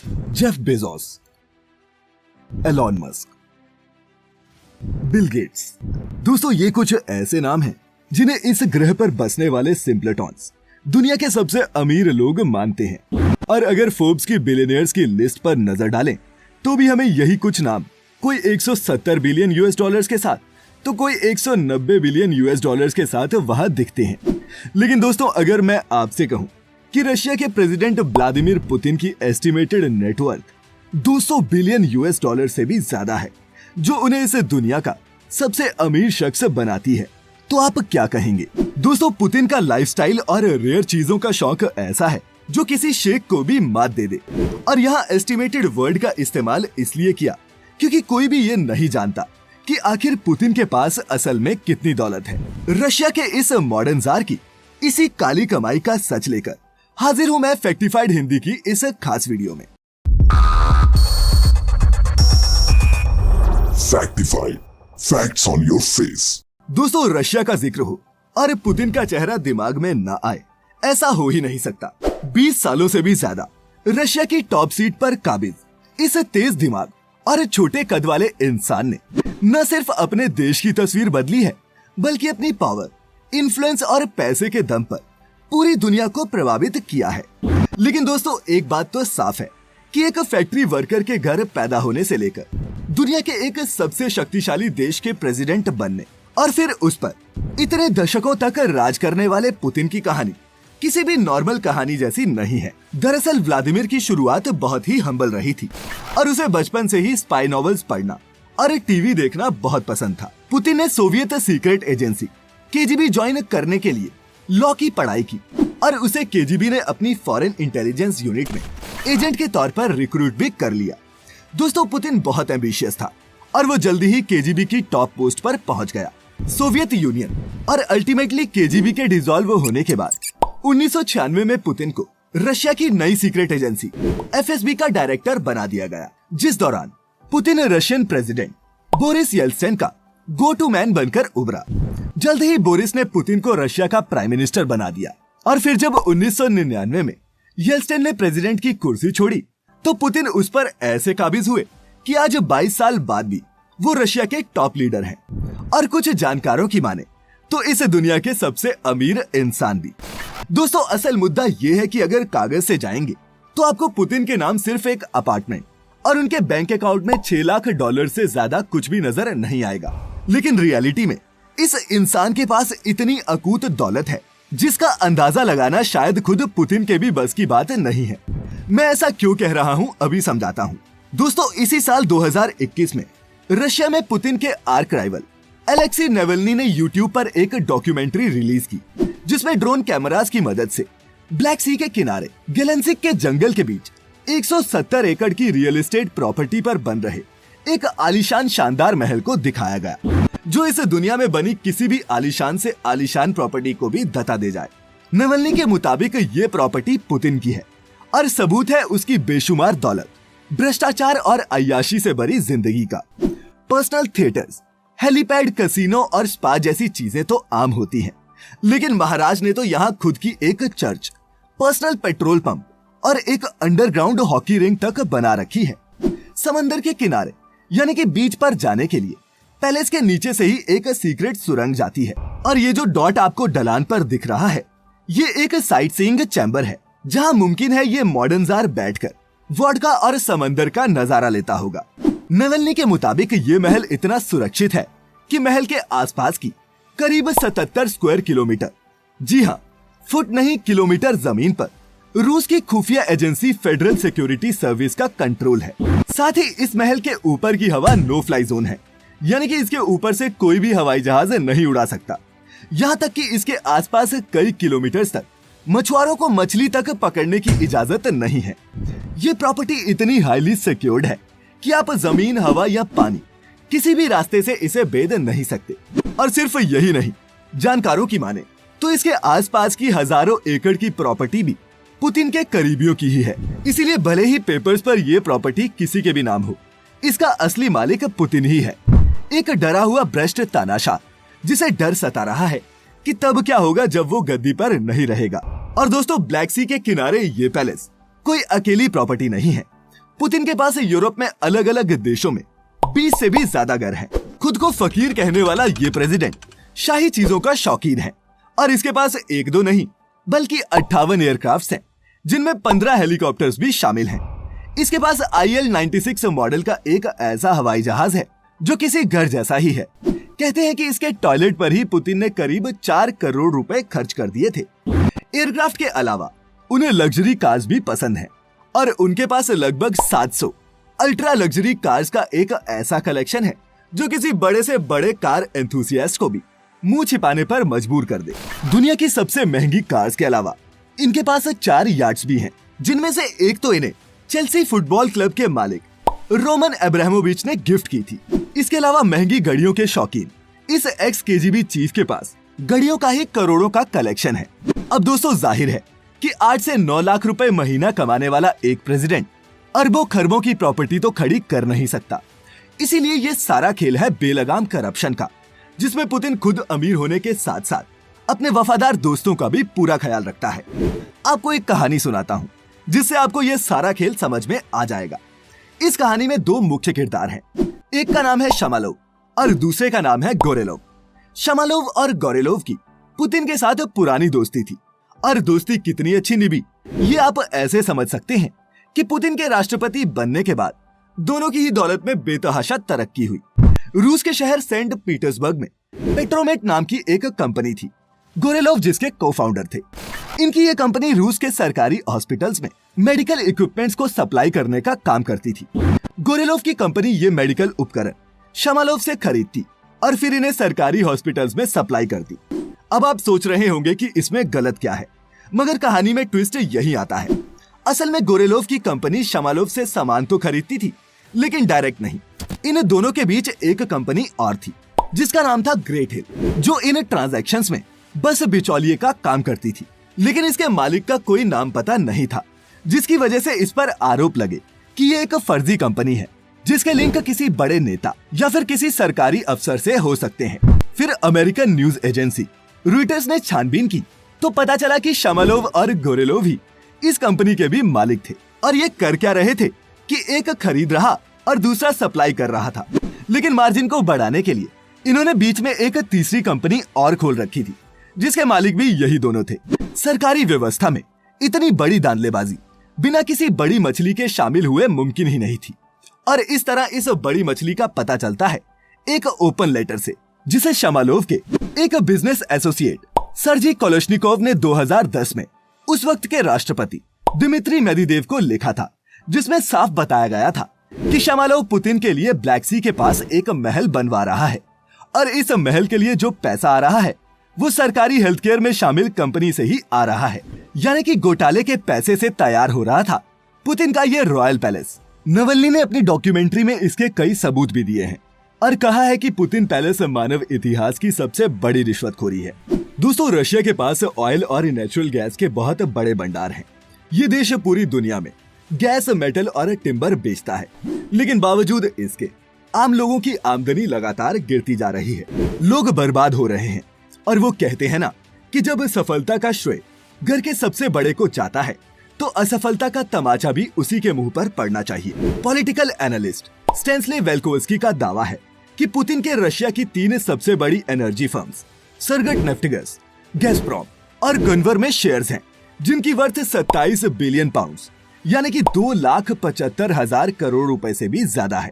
Jeff Bezos, Elon Musk, Bill Gates. दोस्तों ये कुछ ऐसे नाम हैं जिन्हें इस ग्रह पर बसने वाले सिंपलेटॉन्स दुनिया के सबसे अमीर लोग मानते हैं। और अगर फोर्ब्स की बिलियनियर्स की लिस्ट पर नजर डालें तो भी हमें यही कुछ नाम, कोई 170 बिलियन यूएस डॉलर्स के साथ तो कोई 190 बिलियन यूएस डॉलर्स के साथ वहां दिखते हैं। लेकिन दोस्तों अगर मैं आपसे कहूं कि रशिया के प्रेसिडेंट व्लादिमीर पुतिन की estimated net worth 200 billion US dollar से भी ज्यादा है, जो उन्हें इस दुनिया का सबसे अमीर शख्स बनाती है, तो आप क्या कहेंगे? दोस्तों पुतिन का लाइफस्टाइल और रेयर चीजों का शौक ऐसा है जो किसी शेख को भी मात दे दे। और यहाँ एस्टिमेटेड वर्ड का इस्तेमाल इसलिए किया क्योंकि कोई भी ये नहीं जानता कि आखिर पुतिन के पास असल में कितनी दौलत है। रशिया के इस मॉडर्न जार की इसी काली कमाई का सच लेकर हाजिर हूँ मैं फैक्टिफाइड हिंदी की इस खास वीडियो में। फैक्टिफाइड, फैक्ट्स ऑन योर फेस। दोस्तों रशिया का जिक्र हो और पुतिन का चेहरा दिमाग में न आए, ऐसा हो ही नहीं सकता। 20 सालों से भी ज्यादा रशिया की टॉप सीट पर काबिज इस तेज दिमाग और छोटे कद वाले इंसान ने न सिर्फ अपने देश की तस्वीर बदली है, बल्कि अपनी पावर, इन्फ्लुएंस और पैसे के दम पर पूरी दुनिया को प्रभावित किया है। लेकिन दोस्तों एक बात तो साफ है कि एक फैक्ट्री वर्कर के घर पैदा होने से लेकर दुनिया के एक सबसे शक्तिशाली देश के प्रेसिडेंट बनने और फिर उस पर इतने दशकों तक राज करने वाले पुतिन की कहानी किसी भी नॉर्मल कहानी जैसी नहीं है। दरअसल व्लादिमीर की शुरुआत बहुत ही हम्बल रही थी और उसे बचपन से ही स्पाई नॉवेल्स पढ़ना और टीवी देखना बहुत पसंद था। पुतिन ने Soviet secret agency KGB join करने के लिए लॉ की पढ़ाई की और उसे केजीबी ने अपनी फॉरेन इंटेलिजेंस यूनिट में एजेंट के तौर पर रिक्रूट भी कर लिया। दोस्तों पुतिन बहुत एम्बिशियस था और वो जल्दी ही केजीबी की टॉप पोस्ट पर पहुंच गया। सोवियत यूनियन और अल्टीमेटली केजीबी के डिसॉल्व होने के बाद 1996 में पुतिन को रशिया की नई सीक्रेट एजेंसी एफएसबी का डायरेक्टर बना दिया गया, जिस दौरान Putin Russian president Boris Yeltsin का गो टू मैन बनकर उभरा। जल्द ही बोरिस ने पुतिन को रशिया का प्राइम मिनिस्टर बना दिया और फिर जब 1999 में येल्त्सिन ने प्रेसिडेंट की कुर्सी छोड़ी तो पुतिन उस पर ऐसे काबिज हुए कि आज 22 साल बाद भी वो रशिया के टॉप लीडर हैं और कुछ जानकारों की माने तो इस दुनिया के सबसे अमीर इंसान भी। दोस्तों असल मुद्दा ये है कि अगर कागज से जाएंगे तो आपको पुतिन के नाम सिर्फ एक अपार्टमेंट और उनके बैंक अकाउंट में 6 लाख डॉलर से ज्यादा कुछ भी नजर नहीं आएगा। लेकिन रियलिटी में इस इंसान के पास इतनी अकूत दौलत है जिसका अंदाजा लगाना शायद खुद पुतिन के भी बस की बात नहीं है। मैं ऐसा क्यों कह रहा हूँ अभी समझाता हूँ। दोस्तों इसी साल 2021 में रशिया में पुतिन के आर्क राइवल एलेक्सी नेवल्नी ने यूट्यूब पर एक डॉक्यूमेंट्री रिलीज की, जिसमें ड्रोन कैमरास की मदद से ब्लैक सी के किनारे गेलेंसिक के जंगल के बीच 170 एकड़ की रियल एस्टेट प्रॉपर्टी पर बन रहे एक आलीशान शानदार महल को दिखाया गया, जो इस दुनिया में बनी किसी भी आलीशान से आलीशान प्रॉपर्टी को भी धता दे जाए। नेवल्नी के मुताबिक ये प्रॉपर्टी पुतिन की है और सबूत है उसकी बेशुमार दौलत, भ्रष्टाचार और अय्याशी से भरी जिंदगी का। पर्सनल थिएटर्स, हेलीपैड, कैसीनो और स्पा जैसी चीजें तो आम होती हैं, लेकिन महाराज ने तो यहाँ खुद की एक चर्च, पर्सनल पेट्रोल पंप और एक अंडरग्राउंड हॉकी रिंग तक बना रखी है। समंदर के किनारे यानी कि बीच पर जाने के लिए पैलेस के नीचे से ही एक सीक्रेट सुरंग जाती है और ये जो डॉट आपको ढलान पर दिख रहा है ये एक साइट सीइंग चैम्बर है, जहाँ मुमकिन है ये मॉडर्न जार बैठकर वोडका और समंदर का नजारा लेता होगा। नेवल्नी के मुताबिक ये महल इतना सुरक्षित है कि महल के आसपास की करीब 77 स्क्वायर किलोमीटर, जी हाँ फुट नहीं किलोमीटर जमीन पर रूस की खुफिया एजेंसी फेडरल सिक्योरिटी सर्विस का कंट्रोल है। साथ ही इस महल के ऊपर की हवा नो फ्लाई जोन है, यानी कि इसके ऊपर से कोई भी हवाई जहाज नहीं उड़ा सकता। यहाँ तक कि इसके आसपास कई किलोमीटर तक मछुआरों को मछली तक पकड़ने की इजाजत नहीं है। ये प्रॉपर्टी इतनी हाईली सिक्योर्ड है कि आप जमीन, हवा या पानी किसी भी रास्ते से इसे भेद नहीं सकते। और सिर्फ यही नहीं, जानकारों की माने तो इसके आसपास की हजारों एकड़ की प्रॉपर्टी भी पुतिन के करीबियों की ही है। इसीलिए भले ही पेपर्स पर यह प्रॉपर्टी किसी के भी नाम हो, इसका असली मालिक पुतिन ही है। एक डरा हुआ भ्रष्ट तानाशाह जिसे डर सता रहा है कि तब क्या होगा जब वो गद्दी पर नहीं रहेगा। और दोस्तों ब्लैक सी के किनारे ये पैलेस कोई अकेली प्रॉपर्टी नहीं है, पुतिन के पास यूरोप में अलग अलग देशों में 20 से भी ज्यादा घर हैं। खुद को फकीर कहने वाला ये प्रेसिडेंट शाही चीजों का शौकीन है और इसके पास एक दो नहीं बल्कि 58 एयरक्राफ्ट्स हैं, जिनमें 15 हेलीकॉप्टर्स भी शामिल हैं। इसके पास IL-96 मॉडल का एक ऐसा हवाई जहाज है जो किसी घर जैसा ही है। कहते हैं कि इसके टॉयलेट पर ही पुतिन ने करीब 4 करोड़ रुपए खर्च कर दिए थे। एयरक्राफ्ट के अलावा उन्हें लग्जरी कार्स भी पसंद है और उनके पास लगभग 700 अल्ट्रा लग्जरी कार्स का एक ऐसा कलेक्शन है जो किसी बड़े से बड़े कार एंथुसियास्ट को भी मुंह छिपाने पर मजबूर कर दे। दुनिया की सबसे महंगी कार्स के अलावा इनके पास 4 याट्स भी हैं, जिनमें से एक तो इन्हें चेल्सी फुटबॉल क्लब के मालिक रोमन अब्रामोविच ने गिफ्ट की थी। इसके अलावा महंगी घड़ियों के शौकीन इस एक्स KGB चीफ के पास घड़ियों का ही करोड़ों का कलेक्शन है। अब दोस्तों जाहिर है कि 8 से 9 लाख रुपए महीना कमाने वाला एक प्रेसिडेंट अरबों खरबों की प्रॉपर्टी तो खड़ी कर नहीं सकता। इसीलिए ये सारा खेल है बेलगाम करप्शन का, जिसमें पुतिन खुद अमीर होने के साथ साथ अपने वफादार दोस्तों का भी पूरा ख्याल रखता है। आपको एक कहानी सुनाता हूँ जिससे आपको ये सारा खेल समझ में आ जाएगा। इस कहानी में 2 मुख्य किरदार हैं। एक का नाम है शमालोव और दूसरे का नाम है गोरेलोव। शमालोव और गोरेलोव की पुतिन के साथ पुरानी दोस्ती थी और दोस्ती कितनी अच्छी निभी ये आप ऐसे समझ सकते हैं कि पुतिन के राष्ट्रपति बनने के बाद दोनों की ही दौलत में बेतहाशा तरक्की हुई। रूस के शहर सेंट पीटर्सबर्ग में पेट्रोमेट नाम की एक कंपनी थी, गोरेलोव जिसके को-फाउंडर थे। इनकी ये कंपनी रूस के सरकारी हॉस्पिटल्स में मेडिकल इक्विपमेंट्स को सप्लाई करने का काम करती थी। गोरेलोव की कंपनी ये मेडिकल उपकरण शमालोव से खरीदती और फिर इन्हें सरकारी हॉस्पिटल्स में सप्लाई करती। अब आप सोच रहे होंगे कि इसमें गलत क्या है, मगर कहानी में ट्विस्ट यही आता है। असल में गोरेलोव की कंपनी शमालोव से सामान तो खरीदती थी, लेकिन डायरेक्ट नहीं। इन दोनों के बीच एक कंपनी और थी जिसका नाम था ग्रेट हिल, जो इन ट्रांजैक्शंस में बस बिचौलिए का काम करती थी। लेकिन इसके मालिक का कोई नाम पता नहीं था, जिसकी वजह से इस पर आरोप लगे कि ये एक फर्जी कंपनी है जिसके लिंक किसी बड़े नेता या फिर किसी सरकारी अफसर से हो सकते हैं। फिर अमेरिकन न्यूज एजेंसी रॉयटर्स ने छानबीन की तो पता चला कि शमालोव और गोरेलोव ही इस कंपनी के भी मालिक थे और ये कर क्या रहे थे कि एक खरीद रहा और दूसरा सप्लाई कर रहा था। लेकिन मार्जिन को बढ़ाने के लिए इन्होंने बीच में एक तीसरी कंपनी और खोल रखी थी जिसके मालिक भी यही दोनों थे। सरकारी व्यवस्था में इतनी बड़ी दांधलेबाजी बिना किसी बड़ी मछली के शामिल हुए मुमकिन ही नहीं थी और इस तरह इस बड़ी मछली का पता चलता है एक ओपन लेटर से, जिसे शमालोव के एक बिजनेस एसोसिएट सर्जी कोलोश्निकोव ने 2010 में उस वक्त के राष्ट्रपति दिमित्री मेदवेदेव को लिखा था, जिसमें साफ बताया गया था कि शमालोव पुतिन के लिए ब्लैक सी के पास एक महल बनवा रहा है और इस महल के लिए जो पैसा आ रहा है वो सरकारी हेल्थ केयर में शामिल कंपनी से ही आ रहा है। यानी कि घोटाले के पैसे से तैयार हो रहा था पुतिन का ये रॉयल पैलेस। नवल्नी ने अपनी डॉक्यूमेंट्री में इसके कई सबूत भी दिए हैं और कहा है कि पुतिन पैलेस मानव इतिहास की सबसे बड़ी रिश्वतखोरी है। दोस्तों, रशिया के पास ऑयल और नेचुरल गैस के बहुत बड़े भंडार हैं। ये देश पूरी दुनिया में गैस, मेटल और टिम्बर बेचता है, लेकिन बावजूद इसके आम लोगों की आमदनी लगातार गिरती जा रही है। लोग बर्बाद हो रहे हैं और वो कहते हैं ना कि जब सफलता का श्रेय घर के सबसे बड़े को जाता है तो असफलता का तमाचा भी उसी के मुंह पर पड़ना चाहिए। पॉलिटिकल एनालिस्ट स्टेंस्ले वेल्कोवस्की का दावा है कि पुतिन के रशिया की 3 सबसे बड़ी एनर्जी फर्म्स सर्गेटनेफ्टगज, गैज़प्रोम और गुनवर में शेयर्स हैं, जिनकी वर्थ 27 बिलियन पाउंड्स यानी कि 2,75,000 करोड़ रुपए से भी ज्यादा है।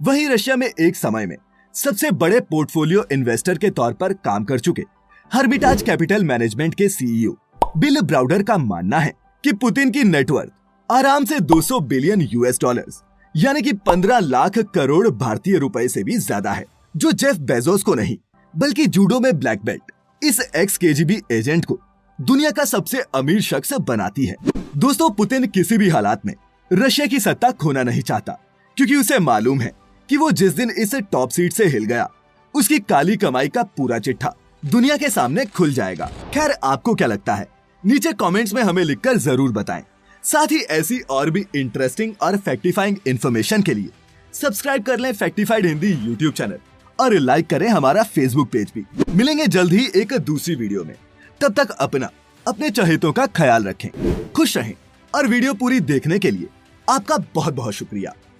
वहीं रशिया में एक समय में सबसे बड़े पोर्टफोलियो इन्वेस्टर के तौर पर काम कर चुके हर्मिटाज कैपिटल मैनेजमेंट के CEO बिल ब्राउडर का मानना है कि पुतिन की नेटवर्थ आराम से 200 बिलियन US डॉलर्स यानी कि 15 लाख करोड़ भारतीय रुपए से भी ज्यादा है, जो जेफ बेजोस को नहीं बल्कि जूडो में ब्लैक बेल्ट इस एक्स KGB एजेंट को दुनिया का सबसे अमीर शख्स बनाती है। दोस्तों, पुतिन किसी भी हालात में रशिया की सत्ता खोना नहीं चाहता, क्योंकि उसे मालूम है कि वो जिस दिन इस टॉप सीट से हिल गया उसकी काली कमाई का पूरा चिट्ठा दुनिया के सामने खुल जाएगा। खैर, आपको क्या लगता है नीचे कमेंट्स में हमें लिखकर जरूर बताएं। साथ ही ऐसी और भी इंटरेस्टिंग और फैक्टिफाइंग इन्फॉर्मेशन के लिए सब्सक्राइब कर लें फैक्टिफाइड हिंदी यूट्यूब चैनल और लाइक करें हमारा फेसबुक पेज भी। मिलेंगे जल्द ही एक दूसरी वीडियो में। तब तक अपने चहेतों का ख्याल रखें, खुश रहें और वीडियो पूरी देखने के लिए आपका बहुत बहुत शुक्रिया।